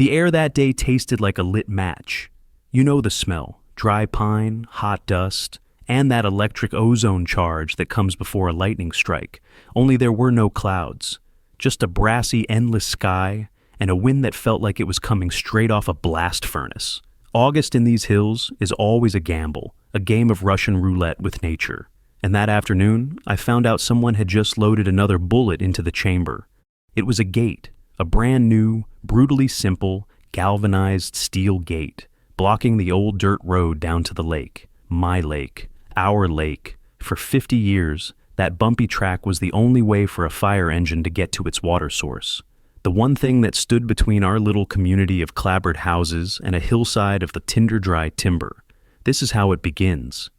The air that day tasted like a lit match. You know the smell: dry pine, hot dust, and that electric ozone charge that comes before a lightning strike. Only there were no clouds, just a brassy, endless sky and a wind that felt like it was coming straight off a blast furnace. August in these hills is always a gamble, a game of Russian roulette with nature. And that afternoon, I found out someone had just loaded another bullet into the chamber. It was a gate, a brand new, brutally simple, galvanized steel gate, blocking the old dirt road down to the lake. My lake, our lake. For 50 years, that bumpy track was the only way for a fire engine to get to its water source. The one thing that stood between our little community of clapboard houses and a hillside of the tinder-dry timber. This is how it begins.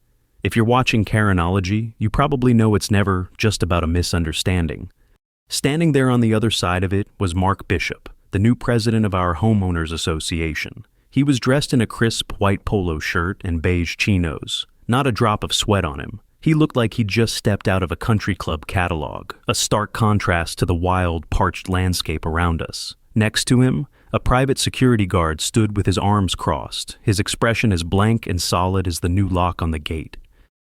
If you're watching Karenology, you probably know it's never just about a misunderstanding. Standing there on the other side of it was Mark Bishop, the new president of our homeowners association. He was dressed in a crisp white polo shirt and beige chinos, not a drop of sweat on him. He looked like he'd just stepped out of a country club catalog, a stark contrast to the wild, parched landscape around us. Next to him, a private security guard stood with his arms crossed, his expression as blank and solid as the new lock on the gate.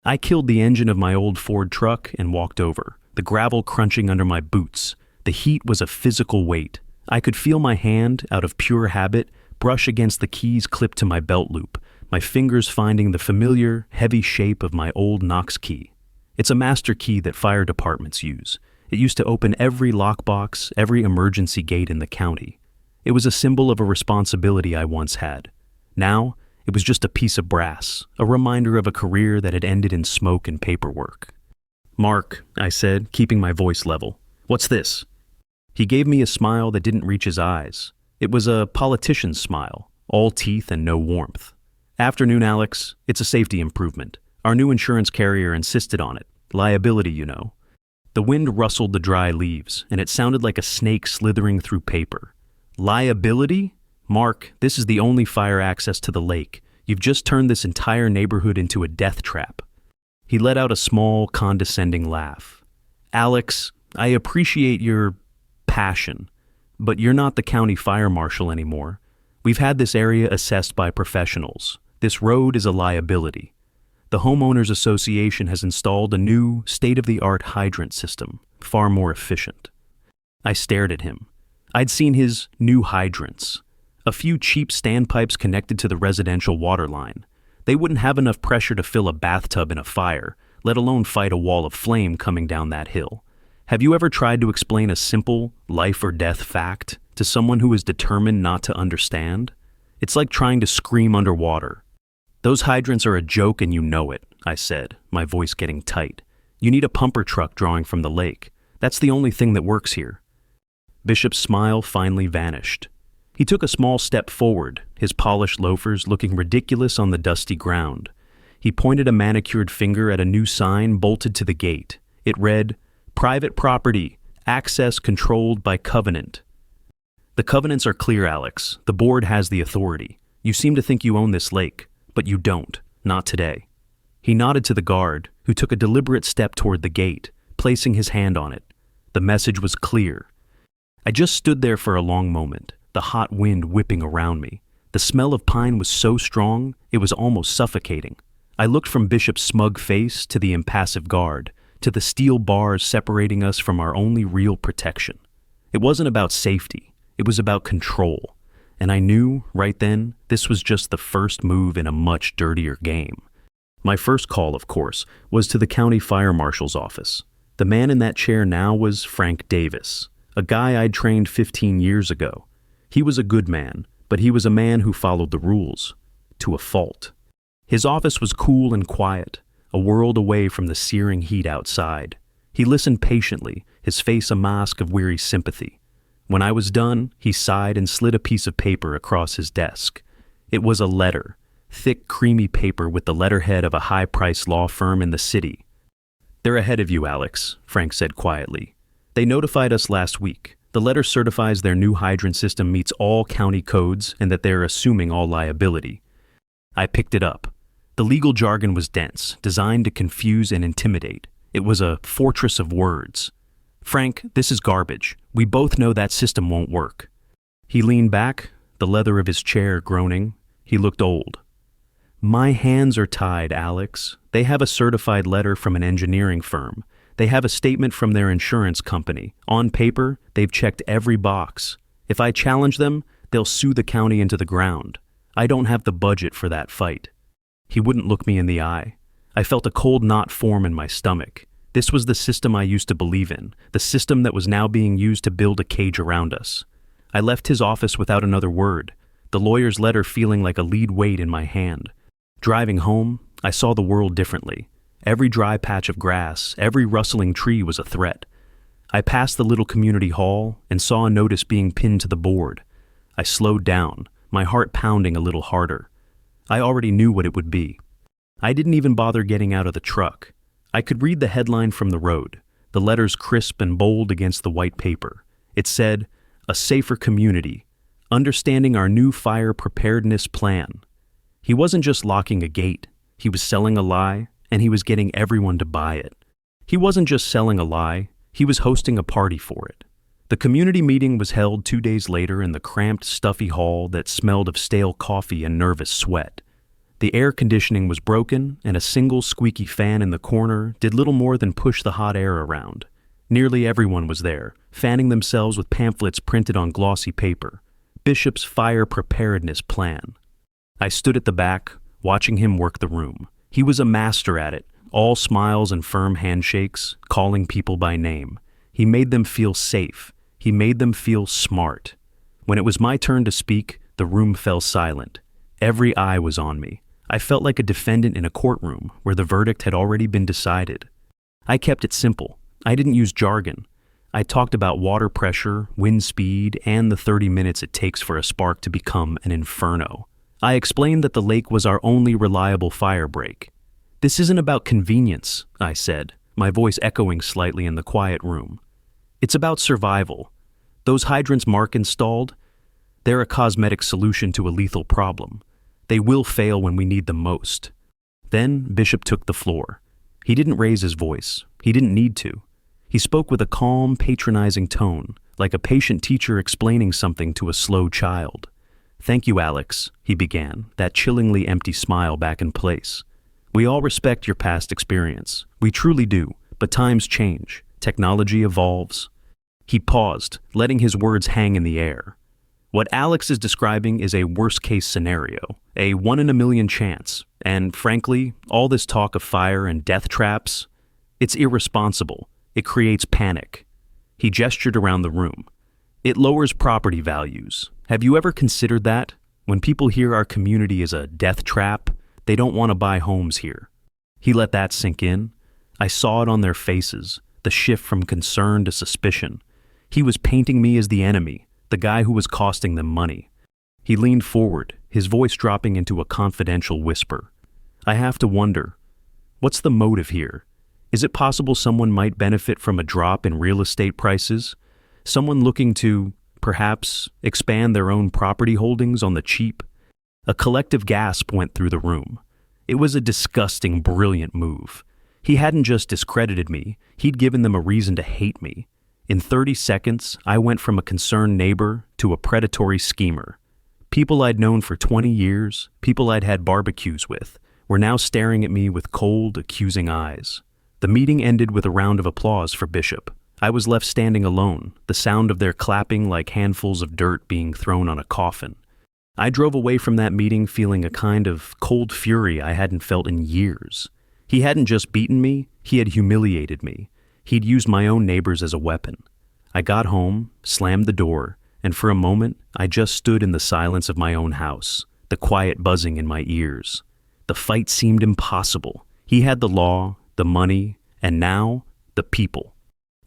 I killed the engine of my old Ford truck and walked over, the gravel crunching under my boots. The heat was a physical weight. I could feel my hand, out of pure habit, brush against the keys clipped to my belt loop, my fingers finding the familiar, heavy shape of my old Knox key. It's a master key that fire departments use. It used to open every lockbox, every emergency gate in the county. It was a symbol of a responsibility I once had. Now, it was just a piece of brass, a reminder of a career that had ended in smoke and paperwork. "Mark," I said, keeping my voice level. "What's this?" He gave me a smile that didn't reach his eyes. It was a politician's smile, all teeth and no warmth. "Afternoon, Alex. It's a safety improvement. Our new insurance carrier insisted on it. Liability, you know." The wind rustled the dry leaves, and it sounded like a snake slithering through paper. "Liability? Mark, this is the only fire access to the lake. You've just turned this entire neighborhood into a death trap." He let out a small, condescending laugh. "Alex, I appreciate your passion, but you're not the county fire marshal anymore. We've had this area assessed by professionals. This road is a liability. The Homeowners Association has installed a new, state-of-the-art hydrant system, far more efficient." I stared at him. I'd seen his new hydrants. A few cheap standpipes connected to the residential water line. They wouldn't have enough pressure to fill a bathtub in a fire, let alone fight a wall of flame coming down that hill. Have you ever tried to explain a simple, life-or-death fact to someone who is determined not to understand? It's like trying to scream underwater. "Those hydrants are a joke and you know it," I said, my voice getting tight. "You need a pumper truck drawing from the lake. That's the only thing that works here." Bishop's smile finally vanished. He took a small step forward, his polished loafers looking ridiculous on the dusty ground. He pointed a manicured finger at a new sign bolted to the gate. It read, "Private property, access controlled by covenant." "The covenants are clear, Alex. The board has the authority. You seem to think you own this lake, but you don't, not today." He nodded to the guard, who took a deliberate step toward the gate, placing his hand on it. The message was clear. I just stood there for a long moment, the hot wind whipping around me. The smell of pine was so strong, it was almost suffocating. I looked from Bishop's smug face to the impassive guard, to the steel bars separating us from our only real protection. It wasn't about safety, it was about control. And I knew, right then, this was just the first move in a much dirtier game. My first call, of course, was to the county fire marshal's office. The man in that chair now was Frank Davis, a guy I'd trained 15 years ago. He was a good man, but he was a man who followed the rules, to a fault. His office was cool and quiet, a world away from the searing heat outside. He listened patiently, his face a mask of weary sympathy. When I was done, he sighed and slid a piece of paper across his desk. It was a letter, thick, creamy paper with the letterhead of a high-priced law firm in the city. "They're ahead of you, Alex," Frank said quietly. "They notified us last week. The letter certifies their new hydrant system meets all county codes and that they're assuming all liability." I picked it up. The legal jargon was dense, designed to confuse and intimidate. It was a fortress of words. "Frank, this is garbage. We both know that system won't work." He leaned back, the leather of his chair groaning. He looked old. My hands are tied, Alex. They have a certified letter from an engineering firm. They have a statement from their insurance company. On paper, they've checked every box. If I challenge them, they'll sue the county into the ground. I don't have the budget for that fight. He wouldn't look me in the eye. I felt a cold knot form in my stomach. This was the system I used to believe in, the system that was now being used to build a cage around us. I left his office without another word, the lawyer's letter feeling like a lead weight in my hand. Driving home, I saw the world differently. Every dry patch of grass, every rustling tree was a threat. I passed the little community hall and saw a notice being pinned to the board. I slowed down, my heart pounding a little harder. I already knew what it would be. I didn't even bother getting out of the truck. I could read the headline from the road, the letters crisp and bold against the white paper. It said, "A safer community, understanding our new fire preparedness plan." He wasn't just locking a gate, he was selling a lie, and he was getting everyone to buy it. He wasn't just selling a lie, he was hosting a party for it. The community meeting was held 2 days later in the cramped, stuffy hall that smelled of stale coffee and nervous sweat. The air conditioning was broken, and a single squeaky fan in the corner did little more than push the hot air around. Nearly everyone was there, fanning themselves with pamphlets printed on glossy paper. Bishop's Fire Preparedness Plan. I stood at the back, watching him work the room. He was a master at it, all smiles and firm handshakes, calling people by name. He made them feel safe. He made them feel smart. When it was my turn to speak, the room fell silent. Every eye was on me. I felt like a defendant in a courtroom where the verdict had already been decided. I kept it simple. I didn't use jargon. I talked about water pressure, wind speed, and the 30 minutes it takes for a spark to become an inferno. I explained that the lake was our only reliable fire break. "This isn't about convenience," I said, my voice echoing slightly in the quiet room. "It's about survival. Those hydrants Mark installed, they're a cosmetic solution to a lethal problem. They will fail when we need them most." Then Bishop took the floor. He didn't raise his voice. He didn't need to. He spoke with a calm, patronizing tone, like a patient teacher explaining something to a slow child. "Thank you, Alex," he began, that chillingly empty smile back in place. "We all respect your past experience. We truly do, but times change. Technology evolves." He paused, letting his words hang in the air. "What Alex is describing is a worst-case scenario, a 1 in a million chance, and frankly, all this talk of fire and death traps, it's irresponsible. It creates panic." He gestured around the room. "It lowers property values. Have you ever considered that? When people hear our community is a death trap, they don't want to buy homes here." He let that sink in. I saw it on their faces, the shift from concern to suspicion. He was painting me as the enemy, the guy who was costing them money. He leaned forward, his voice dropping into a confidential whisper. "I have to wonder, what's the motive here? Is it possible someone might benefit from a drop in real estate prices? Someone looking to, perhaps, expand their own property holdings on the cheap?" A collective gasp went through the room. It was a disgusting, brilliant move. He hadn't just discredited me, he'd given them a reason to hate me. In 30 seconds, I went from a concerned neighbor to a predatory schemer. People I'd known for 20 years, people I'd had barbecues with, were now staring at me with cold, accusing eyes. The meeting ended with a round of applause for Bishop. I was left standing alone, the sound of their clapping like handfuls of dirt being thrown on a coffin. I drove away from that meeting feeling a kind of cold fury I hadn't felt in years. He hadn't just beaten me, he had humiliated me. He'd used my own neighbors as a weapon. I got home, slammed the door, and for a moment, I just stood in the silence of my own house, the quiet buzzing in my ears. The fight seemed impossible. He had the law, the money, and now, the people.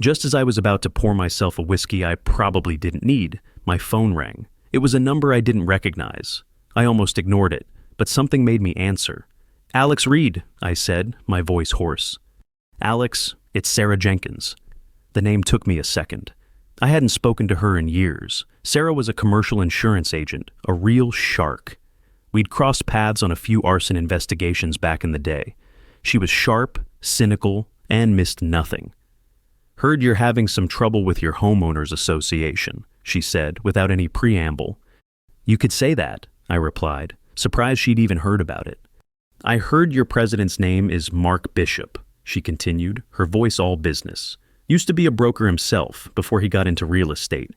Just as I was about to pour myself a whiskey I probably didn't need, my phone rang. It was a number I didn't recognize. I almost ignored it, but something made me answer. "Alex Reed," I said, my voice hoarse. "Alex, it's Sarah Jenkins." The name took me a second. I hadn't spoken to her in years. Sarah was a commercial insurance agent, a real shark. We'd crossed paths on a few arson investigations back in the day. She was sharp, cynical, and missed nothing. "Heard you're having some trouble with your homeowners association," she said, without any preamble. You could say that, I replied, surprised she'd even heard about it. I heard your president's name is Mark Bishop, she continued, her voice all business. Used to be a broker himself before he got into real estate.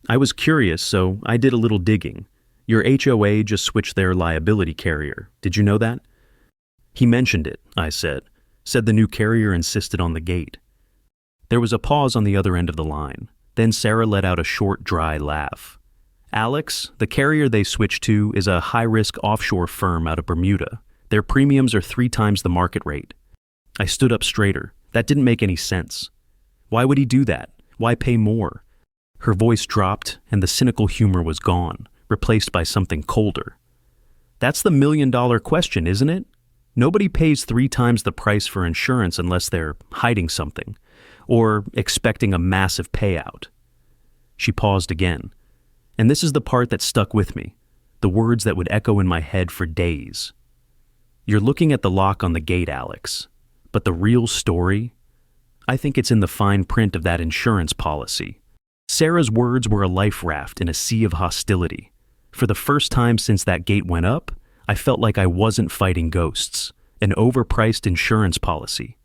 I was curious, so I did a little digging. Your HOA just switched their liability carrier. Did you know that? He mentioned it, I said. Said the new carrier insisted on the gate. There was a pause on the other end of the line. Then Sarah let out a short, dry laugh. Alex, the carrier they switched to is a high-risk offshore firm out of Bermuda. Their premiums are 3 times the market rate. I stood up straighter. That didn't make any sense. Why would he do that? Why pay more? Her voice dropped, and the cynical humor was gone, replaced by something colder. That's the million-dollar question, isn't it? Nobody pays 3 times the price for insurance unless they're hiding something, or expecting a massive payout. She paused again. And this is the part that stuck with me, the words that would echo in my head for days. You're looking at the lock on the gate, Alex, but the real story? I think it's in the fine print of that insurance policy. Sarah's words were a life raft in a sea of hostility. For the first time since that gate went up, I felt like I wasn't fighting ghosts, an overpriced insurance policy.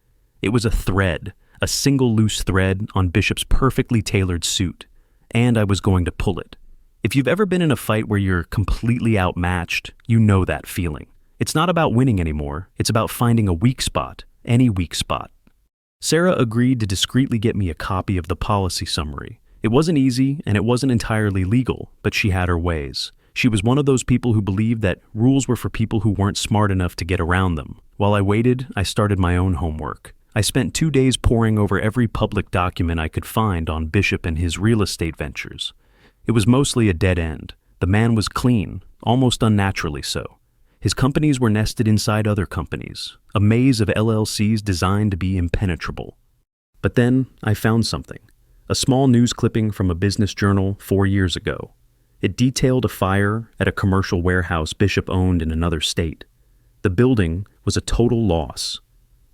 It was a thread, a single loose thread on Bishop's perfectly tailored suit, and I was going to pull it. If you've ever been in a fight where you're completely outmatched, you know that feeling. It's not about winning anymore, it's about finding a weak spot, any weak spot. Sarah agreed to discreetly get me a copy of the policy summary. It wasn't easy, and it wasn't entirely legal, but she had her ways. She was one of those people who believed that rules were for people who weren't smart enough to get around them. While I waited, I started my own homework. I spent 2 days poring over every public document I could find on Bishop and his real estate ventures. It was mostly a dead end. The man was clean, almost unnaturally so. His companies were nested inside other companies, a maze of LLCs designed to be impenetrable. But then I found something, a small news clipping from a business journal 4 years ago. It detailed a fire at a commercial warehouse Bishop owned in another state. The building was a total loss.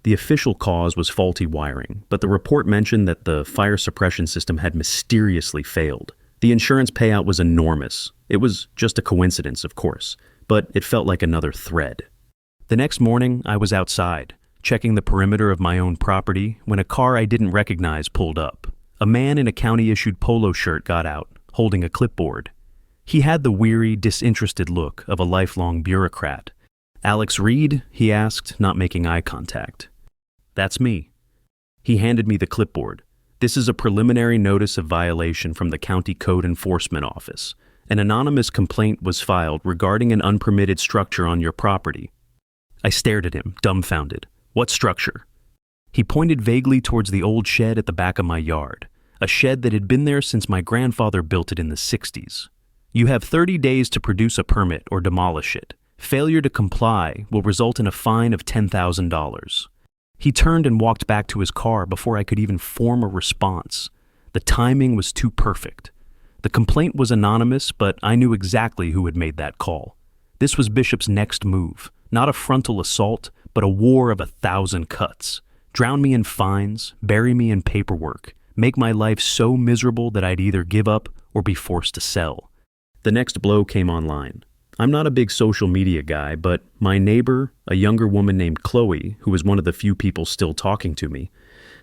The official cause was faulty wiring, but the report mentioned that the fire suppression system had mysteriously failed. The insurance payout was enormous. It was just a coincidence, of course, but it felt like another thread. The next morning, I was outside, checking the perimeter of my own property, when a car I didn't recognize pulled up. A man in a county-issued polo shirt got out, holding a clipboard. He had the weary, disinterested look of a lifelong bureaucrat. "Alex Reed?" he asked, not making eye contact. "That's me." He handed me the clipboard. "This is a preliminary notice of violation from the County Code Enforcement Office. An anonymous complaint was filed regarding an unpermitted structure on your property." I stared at him, dumbfounded. "What structure?" He pointed vaguely towards the old shed at the back of my yard, a shed that had been there since my grandfather built it in the 60s. "You have 30 days to produce a permit or demolish it. Failure to comply will result in a fine of $10,000. He turned and walked back to his car before I could even form a response. The timing was too perfect. The complaint was anonymous, but I knew exactly who had made that call. This was Bishop's next move, not a frontal assault, but a war of 1,000 cuts. Drown me in fines, bury me in paperwork, make my life so miserable that I'd either give up or be forced to sell. The next blow came online. I'm not a big social media guy, but my neighbor, a younger woman named Chloe, who was one of the few people still talking to me,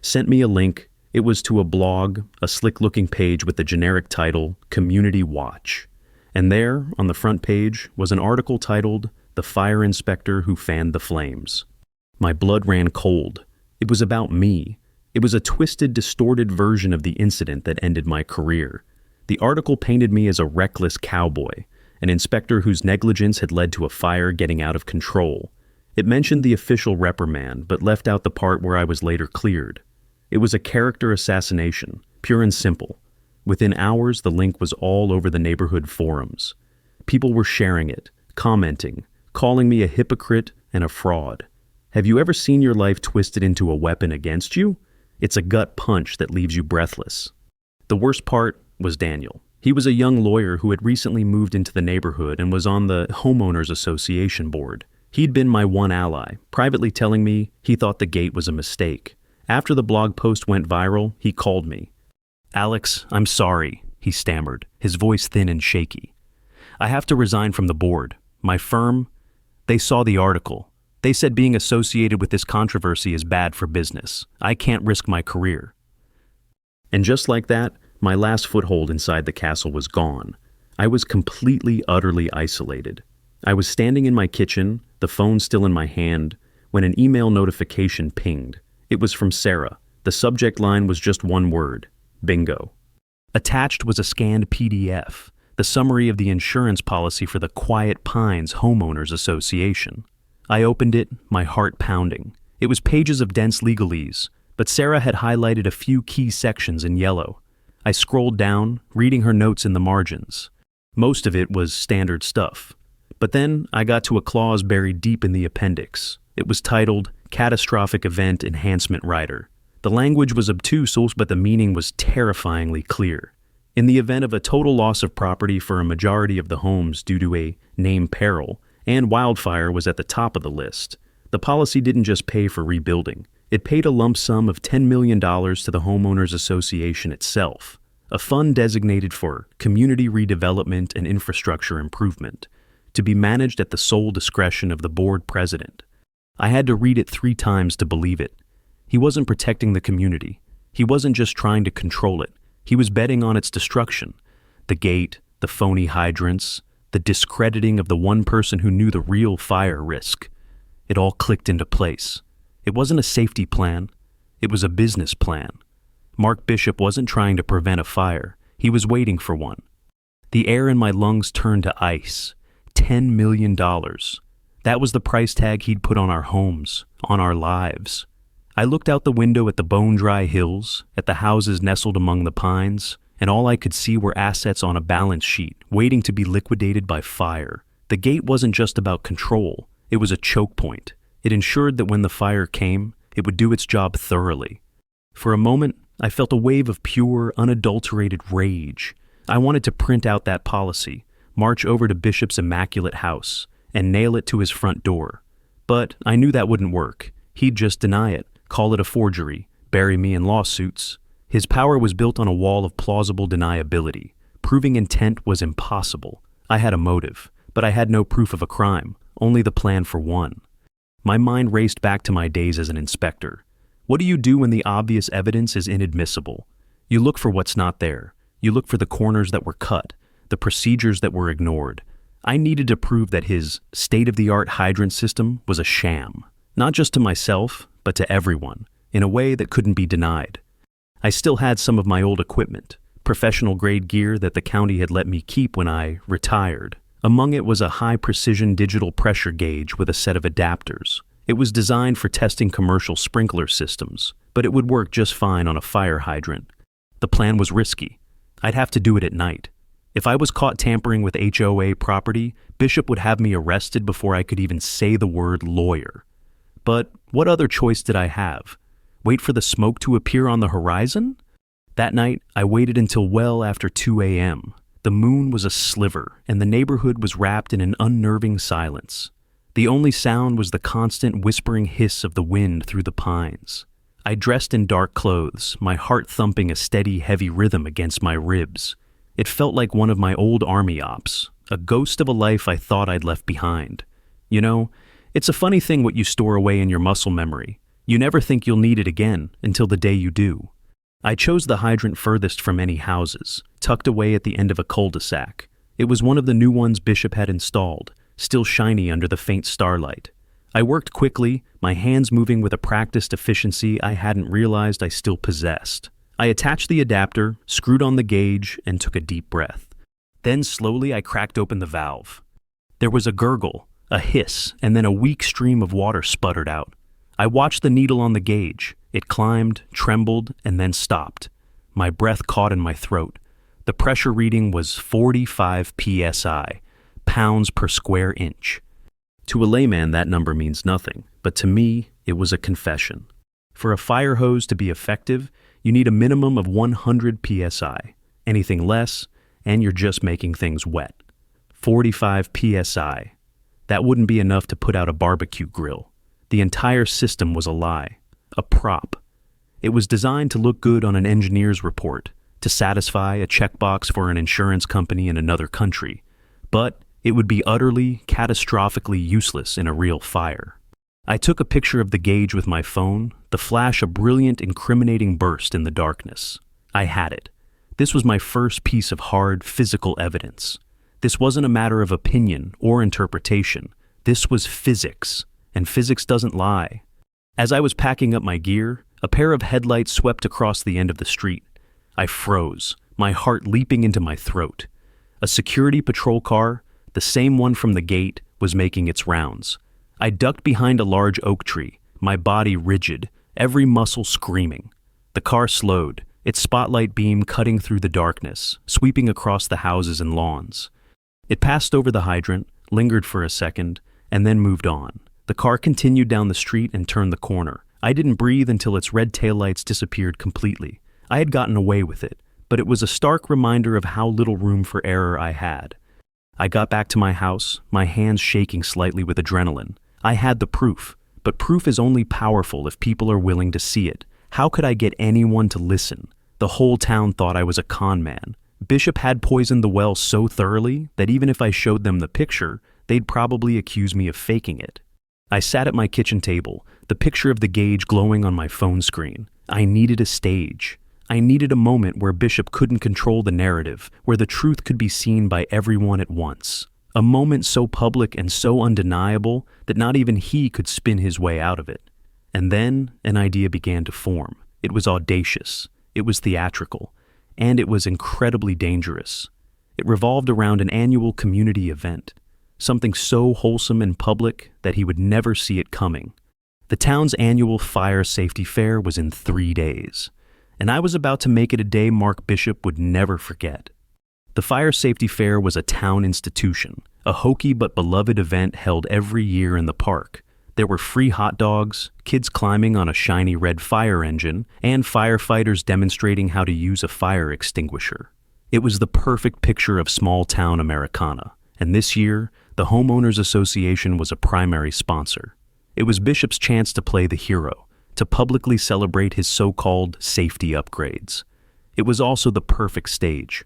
sent me a link. It was to a blog, a slick-looking page with the generic title, Community Watch. And there, on the front page, was an article titled, The Fire Inspector Who Fanned the Flames. My blood ran cold. It was about me. It was a twisted, distorted version of the incident that ended my career. The article painted me as a reckless cowboy, an inspector whose negligence had led to a fire getting out of control. It mentioned the official reprimand, but left out the part where I was later cleared. It was a character assassination, pure and simple. Within hours, the link was all over the neighborhood forums. People were sharing it, commenting, calling me a hypocrite and a fraud. Have you ever seen your life twisted into a weapon against you? It's a gut punch that leaves you breathless. The worst part was Daniel. He was a young lawyer who had recently moved into the neighborhood and was on the Homeowners Association board. He'd been my one ally, privately telling me he thought the gate was a mistake. After the blog post went viral, he called me. "Alex, I'm sorry," he stammered, his voice thin and shaky. I have to resign from the board. My firm, they saw the article. They said being associated with this controversy is bad for business. I can't risk my career. And just like that, my last foothold inside the castle was gone. I was completely, utterly isolated. I was standing in my kitchen, the phone still in my hand, when an email notification pinged. It was from Sarah. The subject line was just one word: bingo. Attached was a scanned PDF, the summary of the insurance policy for the Quiet Pines Homeowners Association. I opened it, my heart pounding. It was pages of dense legalese, but Sarah had highlighted a few key sections in yellow. I scrolled down, reading her notes in the margins. Most of it was standard stuff. But then I got to a clause buried deep in the appendix. It was titled Catastrophic Event Enhancement Rider. The language was obtuse, but the meaning was terrifyingly clear. In the event of a total loss of property for a majority of the homes due to a named peril, and wildfire was at the top of the list, the policy didn't just pay for rebuilding. It paid a lump sum of $10 million to the Homeowners Association itself, a fund designated for community redevelopment and infrastructure improvement, to be managed at the sole discretion of the board president. I had to read it 3 times to believe it. He wasn't protecting the community. He wasn't just trying to control it. He was betting on its destruction. The gate, the phony hydrants, the discrediting of the one person who knew the real fire risk. It all clicked into place. It wasn't a safety plan. It was a business plan. Mark Bishop wasn't trying to prevent a fire. He was waiting for one. The air in my lungs turned to ice. $10 million. That was the price tag he'd put on our homes, on our lives. I looked out the window at the bone-dry hills, at the houses nestled among the pines, and all I could see were assets on a balance sheet, waiting to be liquidated by fire. The gate wasn't just about control. It was a choke point. It ensured that when the fire came, it would do its job thoroughly. For a moment, I felt a wave of pure, unadulterated rage. I wanted to print out that policy, march over to Bishop's immaculate house, and nail it to his front door. But I knew that wouldn't work. He'd just deny it, call it a forgery, bury me in lawsuits. His power was built on a wall of plausible deniability. Proving intent was impossible. I had a motive, but I had no proof of a crime, only the plan for one. My mind raced back to my days as an inspector. What do you do when the obvious evidence is inadmissible? You look for what's not there. You look for the corners that were cut, the procedures that were ignored. I needed to prove that his state-of-the-art hydrant system was a sham, not just to myself, but to everyone, in a way that couldn't be denied. I still had some of my old equipment, professional-grade gear that the county had let me keep when I retired. Among it was a high-precision digital pressure gauge with a set of adapters. It was designed for testing commercial sprinkler systems, but it would work just fine on a fire hydrant. The plan was risky. I'd have to do it at night. If I was caught tampering with HOA property, Bishop would have me arrested before I could even say the word lawyer. But what other choice did I have? Wait for the smoke to appear on the horizon? That night, I waited until well after 2 a.m. The moon was a sliver, and the neighborhood was wrapped in an unnerving silence. The only sound was the constant whispering hiss of the wind through the pines. I dressed in dark clothes, my heart thumping a steady, heavy rhythm against my ribs. It felt like one of my old army ops, a ghost of a life I thought I'd left behind. You know, it's a funny thing what you store away in your muscle memory. You never think you'll need it again until the day you do. I chose the hydrant furthest from any houses, tucked away at the end of a cul-de-sac. It was one of the new ones Bishop had installed, still shiny under the faint starlight. I worked quickly, my hands moving with a practiced efficiency I hadn't realized I still possessed. I attached the adapter, screwed on the gauge, and took a deep breath. Then slowly I cracked open the valve. There was a gurgle, a hiss, and then a weak stream of water sputtered out. I watched the needle on the gauge. It climbed, trembled, and then stopped. My breath caught in my throat. The pressure reading was 45 psi, pounds per square inch. To a layman, that number means nothing, but to me, it was a confession. For a fire hose to be effective, you need a minimum of 100 psi. Anything less, and you're just making things wet. 45 psi. That wouldn't be enough to put out a barbecue grill. The entire system was a lie, a prop. It was designed to look good on an engineer's report, to satisfy a checkbox for an insurance company in another country. but it would be utterly, catastrophically useless in a real fire. I took a picture of the gauge with my phone, the flash a brilliant, incriminating burst in the darkness. I had it. This was my first piece of hard, physical evidence. This wasn't a matter of opinion or interpretation. This was physics, and physics doesn't lie. As I was packing up my gear, a pair of headlights swept across the end of the street. I froze, my heart leaping into my throat. A security patrol car, the same one from the gate, was making its rounds. I ducked behind a large oak tree, my body rigid, every muscle screaming. The car slowed, its spotlight beam cutting through the darkness, sweeping across the houses and lawns. It passed over the hydrant, lingered for a second, and then moved on. The car continued down the street and turned the corner. I didn't breathe until its red taillights disappeared completely. I had gotten away with it, but it was a stark reminder of how little room for error I had. I got back to my house, my hands shaking slightly with adrenaline. I had the proof, but proof is only powerful if people are willing to see it. How could I get anyone to listen? The whole town thought I was a con man. Bishop had poisoned the well so thoroughly that even if I showed them the picture, they'd probably accuse me of faking it. I sat at my kitchen table, the picture of the gauge glowing on my phone screen. I needed a stage. I needed a moment where Bishop couldn't control the narrative, where the truth could be seen by everyone at once. A moment so public and so undeniable that not even he could spin his way out of it. And then an idea began to form. It was audacious, it was theatrical, and it was incredibly dangerous. It revolved around an annual community event, something so wholesome and public that he would never see it coming. The town's annual fire safety fair was in 3 days, and I was about to make it a day Mark Bishop would never forget. The fire safety fair was a town institution, a hokey but beloved event held every year in the park. There were free hot dogs, kids climbing on a shiny red fire engine, and firefighters demonstrating how to use a fire extinguisher. It was the perfect picture of small-town Americana, and this year, the Homeowners Association was a primary sponsor. It was Bishop's chance to play the hero, to publicly celebrate his so-called safety upgrades. It was also the perfect stage.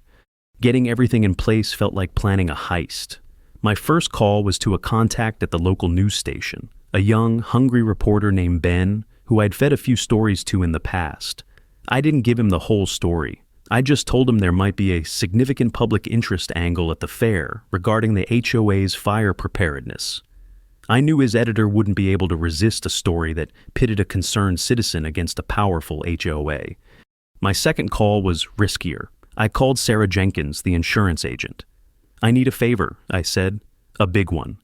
Getting everything in place felt like planning a heist. My first call was to a contact at the local news station, a young, hungry reporter named Ben, who I'd fed a few stories to in the past. I didn't give him the whole story. I just told him there might be a significant public interest angle at the fair regarding the HOA's fire preparedness. I knew his editor wouldn't be able to resist a story that pitted a concerned citizen against a powerful HOA. My second call was riskier. I called Sarah Jenkins, the insurance agent. "I need a favor," I said. "A big one."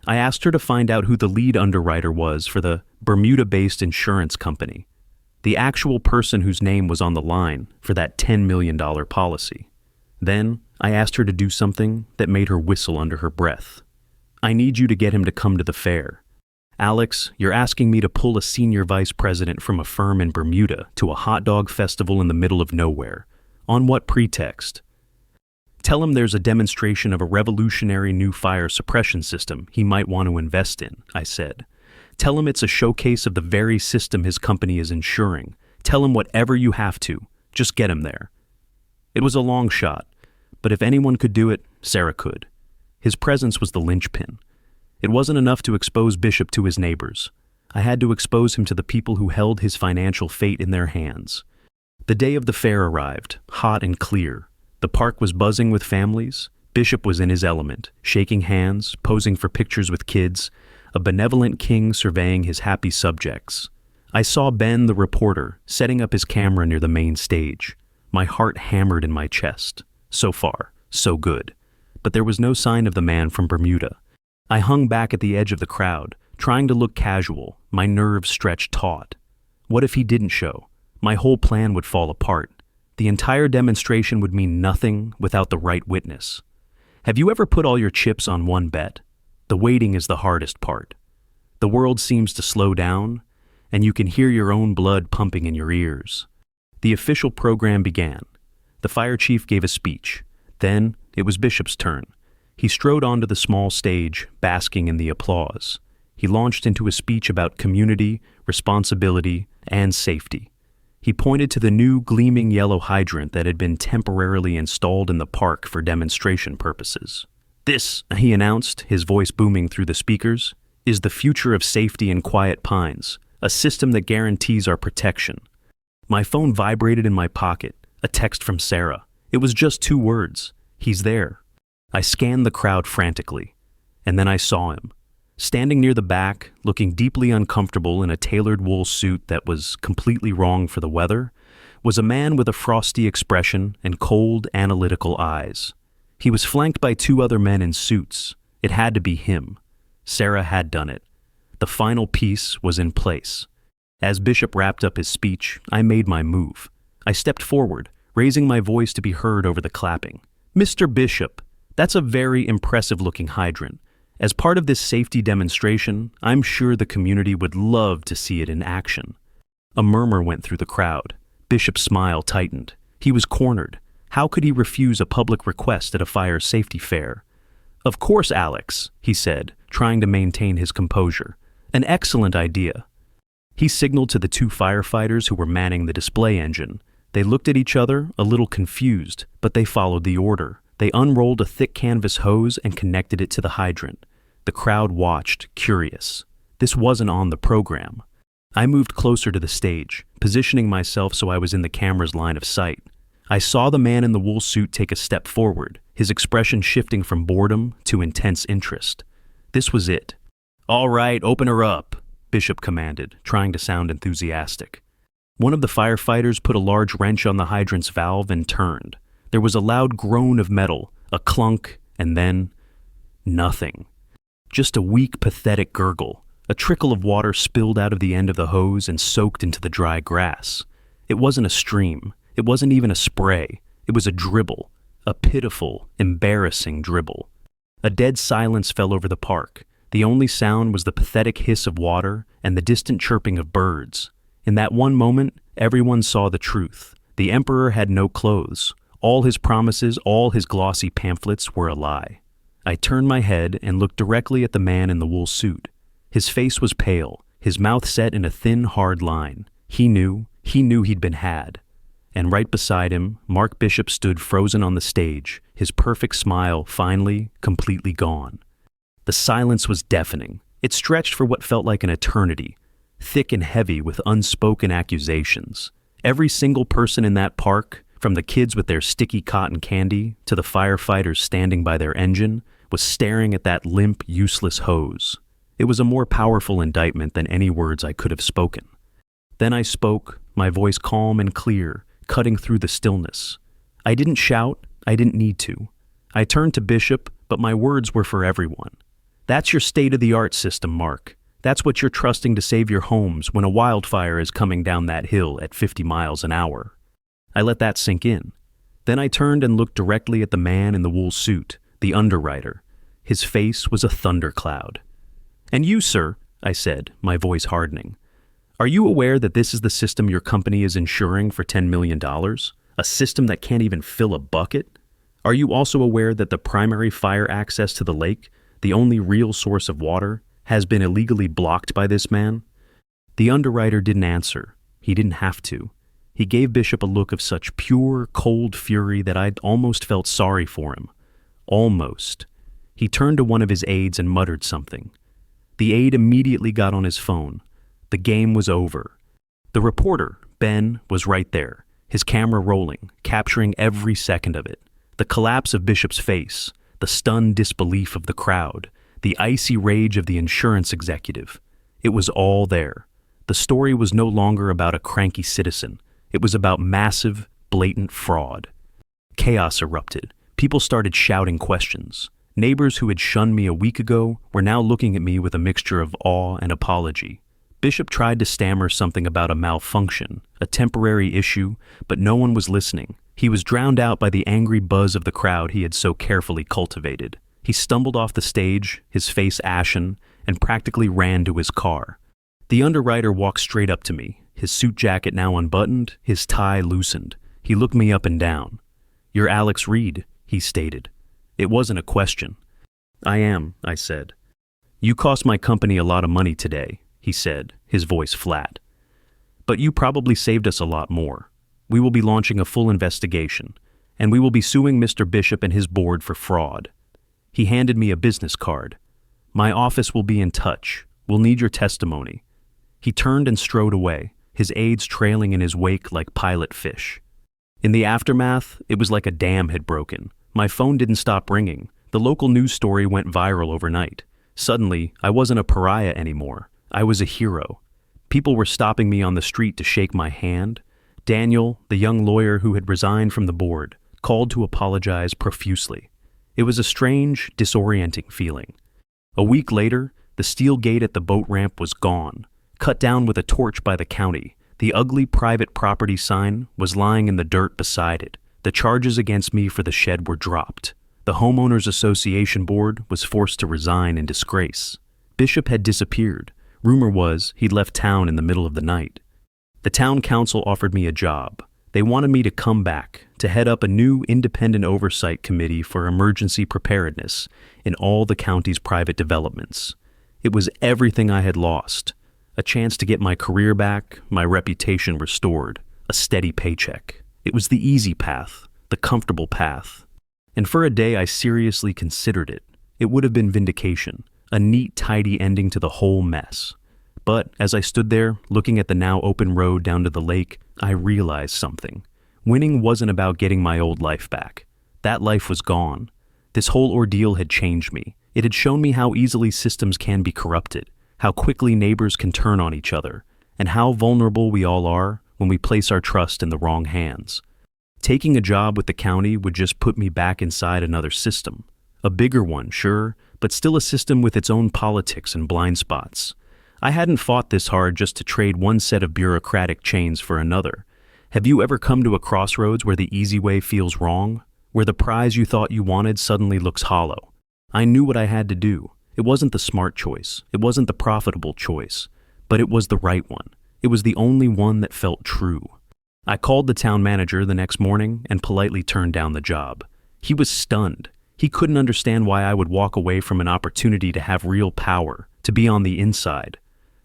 I asked her to find out who the lead underwriter was for the Bermuda-based insurance company, the actual person whose name was on the line for that $10 million policy. Then I asked her to do something that made her whistle under her breath. "I need you to get him to come to the fair. Alex, you're asking me to pull a senior vice president from a firm in Bermuda to a hot dog festival in the middle of nowhere. On what pretext? Tell him there's a demonstration of a revolutionary new fire suppression system he might want to invest in," I said. "Tell him it's a showcase of the very system his company is insuring. Tell him whatever you have to. Just get him there." It was a long shot, but if anyone could do it, Sarah could. His presence was the linchpin. It wasn't enough to expose Bishop to his neighbors. I had to expose him to the people who held his financial fate in their hands. The day of the fair arrived, hot and clear. The park was buzzing with families. Bishop was in his element, shaking hands, posing for pictures with kids, a benevolent king surveying his happy subjects. I saw Ben, the reporter, setting up his camera near the main stage. My heart hammered in my chest. So far, so good. But there was no sign of the man from Bermuda. I hung back at the edge of the crowd, trying to look casual, my nerves stretched taut. What if he didn't show? My whole plan would fall apart. The entire demonstration would mean nothing without the right witness. Have you ever put all your chips on one bet? The waiting is the hardest part. The world seems to slow down, and you can hear your own blood pumping in your ears. The official program began. The fire chief gave a speech. Then it was Bishop's turn. He strode onto the small stage, basking in the applause. He launched into a speech about community, responsibility, and safety. He pointed to the new gleaming yellow hydrant that had been temporarily installed in the park for demonstration purposes. "This," he announced, his voice booming through the speakers, "is the future of safety in Quiet Pines, a system that guarantees our protection." My phone vibrated in my pocket, a text from Sarah. It was just 2 words. "He's there." I scanned the crowd frantically, and then I saw him. Standing near the back, looking deeply uncomfortable in a tailored wool suit that was completely wrong for the weather, was a man with a frosty expression and cold, analytical eyes. He was flanked by 2 other men in suits. It had to be him. Sarah had done it. The final piece was in place. As Bishop wrapped up his speech, I made my move. I stepped forward, raising my voice to be heard over the clapping. "Mr. Bishop, that's a very impressive-looking hydrant. As part of this safety demonstration, I'm sure the community would love to see it in action." A murmur went through the crowd. Bishop's smile tightened. He was cornered. How could he refuse a public request at a fire safety fair? "Of course, Alex," he said, trying to maintain his composure. "An excellent idea." He signaled to the 2 firefighters who were manning the display engine. They looked at each other, a little confused, but they followed the order. They unrolled a thick canvas hose and connected it to the hydrant. The crowd watched, curious. This wasn't on the program. I moved closer to the stage, positioning myself so I was in the camera's line of sight. I saw the man in the wool suit take a step forward, his expression shifting from boredom to intense interest. This was it. "All right, open her up," Bishop commanded, trying to sound enthusiastic. One of the firefighters put a large wrench on the hydrant's valve and turned. There was a loud groan of metal, a clunk, and then nothing. Just a weak, pathetic gurgle. A trickle of water spilled out of the end of the hose and soaked into the dry grass. It wasn't a stream. It wasn't even a spray. It was a dribble. A pitiful, embarrassing dribble. A dead silence fell over the park. The only sound was the pathetic hiss of water and the distant chirping of birds. In that one moment, everyone saw the truth. The emperor had no clothes. All his promises, all his glossy pamphlets were a lie. I turned my head and looked directly at the man in the wool suit. His face was pale, his mouth set in a thin, hard line. He knew he'd been had. And right beside him, Mark Bishop stood frozen on the stage, his perfect smile finally, completely gone. The silence was deafening. It stretched for what felt like an eternity, thick and heavy with unspoken accusations. Every single person in that park, from the kids with their sticky cotton candy to the firefighters standing by their engine, was staring at that limp, useless hose. It was a more powerful indictment than any words I could have spoken. Then I spoke, my voice calm and clear, cutting through the stillness. I didn't shout, I didn't need to. I turned to Bishop, but my words were for everyone. That's your state-of-the-art system, Mark. That's what you're trusting to save your homes when a wildfire is coming down that hill at 50 miles an hour. I let that sink in. Then I turned and looked directly at the man in the wool suit, the underwriter. His face was a thundercloud. "And you, sir," I said, my voice hardening, "are you aware that this is the system your company is insuring for $10 million? A system that can't even fill a bucket? Are you also aware that the primary fire access to the lake, the only real source of water, has been illegally blocked by this man?" The underwriter didn't answer. He didn't have to. He gave Bishop a look of such pure, cold fury that I'd almost felt sorry for him. Almost. He turned to one of his aides and muttered something. The aide immediately got on his phone. The game was over. The reporter, Ben, was right there, his camera rolling, capturing every second of it. The collapse of Bishop's face, the stunned disbelief of the crowd, the icy rage of the insurance executive. It was all there. The story was no longer about a cranky citizen. It was about massive, blatant fraud. Chaos erupted. People started shouting questions. Neighbors who had shunned me a week ago were now looking at me with a mixture of awe and apology. Bishop tried to stammer something about a malfunction, a temporary issue, but no one was listening. He was drowned out by the angry buzz of the crowd he had so carefully cultivated. He stumbled off the stage, his face ashen, and practically ran to his car. The underwriter walked straight up to me, his suit jacket now unbuttoned, his tie loosened. He looked me up and down. "You're Alex Reed," he stated. It wasn't a question. "I am," I said. "You cost my company a lot of money today," he said, his voice flat. "But you probably saved us a lot more. We will be launching a full investigation, and we will be suing Mr. Bishop and his board for fraud." He handed me a business card. "My office will be in touch. We'll need your testimony." He turned and strode away, his aides trailing in his wake like pilot fish. In the aftermath, it was like a dam had broken. My phone didn't stop ringing. The local news story went viral overnight. Suddenly, I wasn't a pariah anymore. I was a hero. People were stopping me on the street to shake my hand. Daniel, the young lawyer who had resigned from the board, called to apologize profusely. It was a strange, disorienting feeling. A week later, the steel gate at the boat ramp was gone, cut down with a torch by the county. The ugly private property sign was lying in the dirt beside it. The charges against me for the shed were dropped. The Homeowners Association board was forced to resign in disgrace. Bishop had disappeared. Rumor was he'd left town in the middle of the night. The town council offered me a job. They wanted me to come back, to head up a new independent oversight committee for emergency preparedness in all the county's private developments. It was everything I had lost. A chance to get my career back, my reputation restored, a steady paycheck. It was the easy path, the comfortable path. And for a day I seriously considered it. It would have been vindication, a neat, tidy ending to the whole mess. But as I stood there, looking at the now open road down to the lake, I realized something. Winning wasn't about getting my old life back. That life was gone. This whole ordeal had changed me. It had shown me how easily systems can be corrupted, how quickly neighbors can turn on each other, and how vulnerable we all are when we place our trust in the wrong hands. Taking a job with the county would just put me back inside another system. A bigger one, sure, but still a system with its own politics and blind spots. I hadn't fought this hard just to trade one set of bureaucratic chains for another. Have you ever come to a crossroads where the easy way feels wrong? Where the prize you thought you wanted suddenly looks hollow? I knew what I had to do. It wasn't the smart choice. It wasn't the profitable choice. But it was the right one. It was the only one that felt true. I called the town manager the next morning and politely turned down the job. He was stunned. He couldn't understand why I would walk away from an opportunity to have real power, to be on the inside.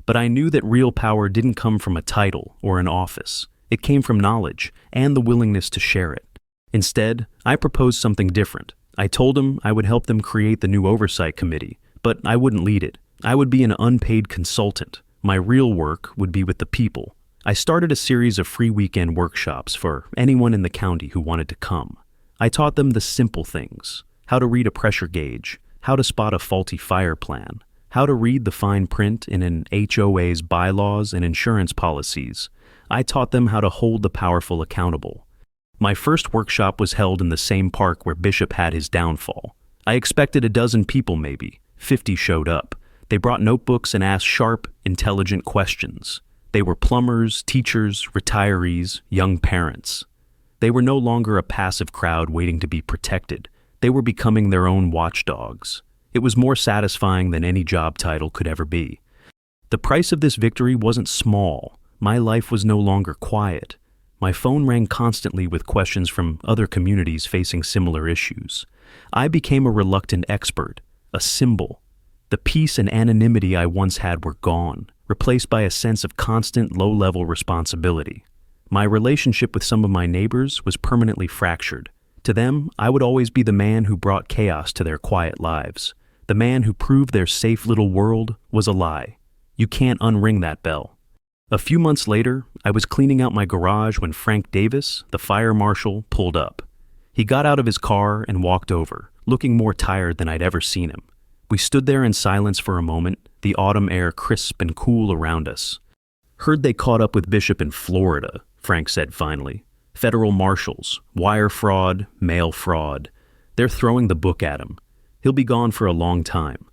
But I knew that real power didn't come from a title or an office. It came from knowledge and the willingness to share it. Instead, I proposed something different. I told him I would help them create the new oversight committee, but I wouldn't lead it. I would be an unpaid consultant. My real work would be with the people. I started a series of free weekend workshops for anyone in the county who wanted to come. I taught them the simple things: how to read a pressure gauge, how to spot a faulty fire plan, how to read the fine print in an HOA's bylaws and insurance policies. I taught them how to hold the powerful accountable. My first workshop was held in the same park where Bishop had his downfall. I expected a dozen people maybe. 50 showed up. They brought notebooks and asked sharp, intelligent questions. They were plumbers, teachers, retirees, young parents. They were no longer a passive crowd waiting to be protected. They were becoming their own watchdogs. It was more satisfying than any job title could ever be. The price of this victory wasn't small. My life was no longer quiet. My phone rang constantly with questions from other communities facing similar issues. I became a reluctant expert, a symbol. The peace and anonymity I once had were gone, replaced by a sense of constant low-level responsibility. My relationship with some of my neighbors was permanently fractured. To them, I would always be the man who brought chaos to their quiet lives, the man who proved their safe little world was a lie. You can't unring that bell. A few months later, I was cleaning out my garage when Frank Davis, the fire marshal, pulled up. He got out of his car and walked over, looking more tired than I'd ever seen him. We stood there in silence for a moment, the autumn air crisp and cool around us. "Heard they caught up with Bishop in Florida," Frank said finally. "Federal marshals, wire fraud, mail fraud. They're throwing the book at him. He'll be gone for a long time."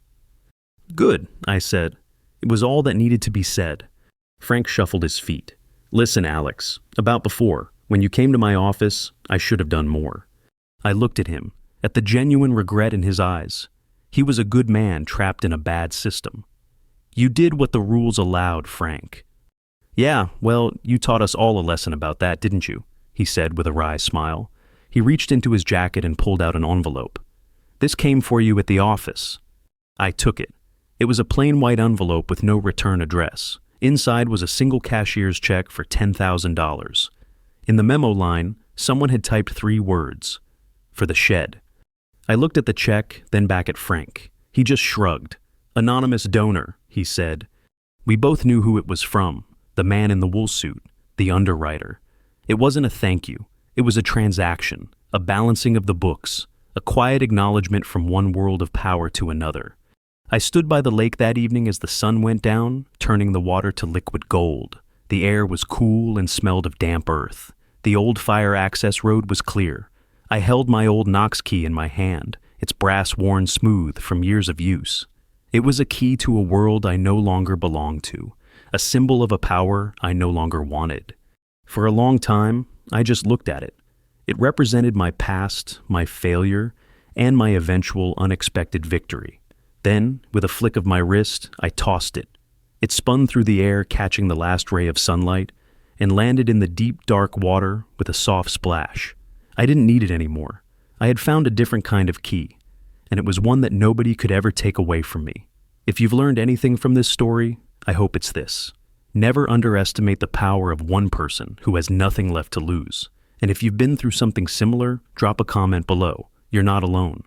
"Good," I said. It was all that needed to be said. Frank shuffled his feet. "Listen, Alex, about before, when you came to my office, I should have done more." I looked at him, at the genuine regret in his eyes. He was a good man trapped in a bad system. "You did what the rules allowed, Frank." "Yeah, well, you taught us all a lesson about that, didn't you?" he said with a wry smile. He reached into his jacket and pulled out an envelope. "This came for you at the office." I took it. It was a plain white envelope with no return address. Inside was a single cashier's check for $10,000. In the memo line, someone had typed 3 words: "For the shed." I looked at the check, then back at Frank. He just shrugged. "Anonymous donor," he said. We both knew who it was from, the man in the wool suit, the underwriter. It wasn't a thank you. It was a transaction, a balancing of the books, a quiet acknowledgement from one world of power to another. I stood by the lake that evening as the sun went down, turning the water to liquid gold. The air was cool and smelled of damp earth. The old fire access road was clear. I held my old Knox key in my hand, its brass worn smooth from years of use. It was a key to a world I no longer belonged to, a symbol of a power I no longer wanted. For a long time, I just looked at it. It represented my past, my failure, and my eventual unexpected victory. Then, with a flick of my wrist, I tossed it. It spun through the air, catching the last ray of sunlight, and landed in the deep, dark water with a soft splash. I didn't need it anymore. I had found a different kind of key, and it was one that nobody could ever take away from me. If you've learned anything from this story, I hope it's this. Never underestimate the power of one person who has nothing left to lose. And if you've been through something similar, drop a comment below. You're not alone.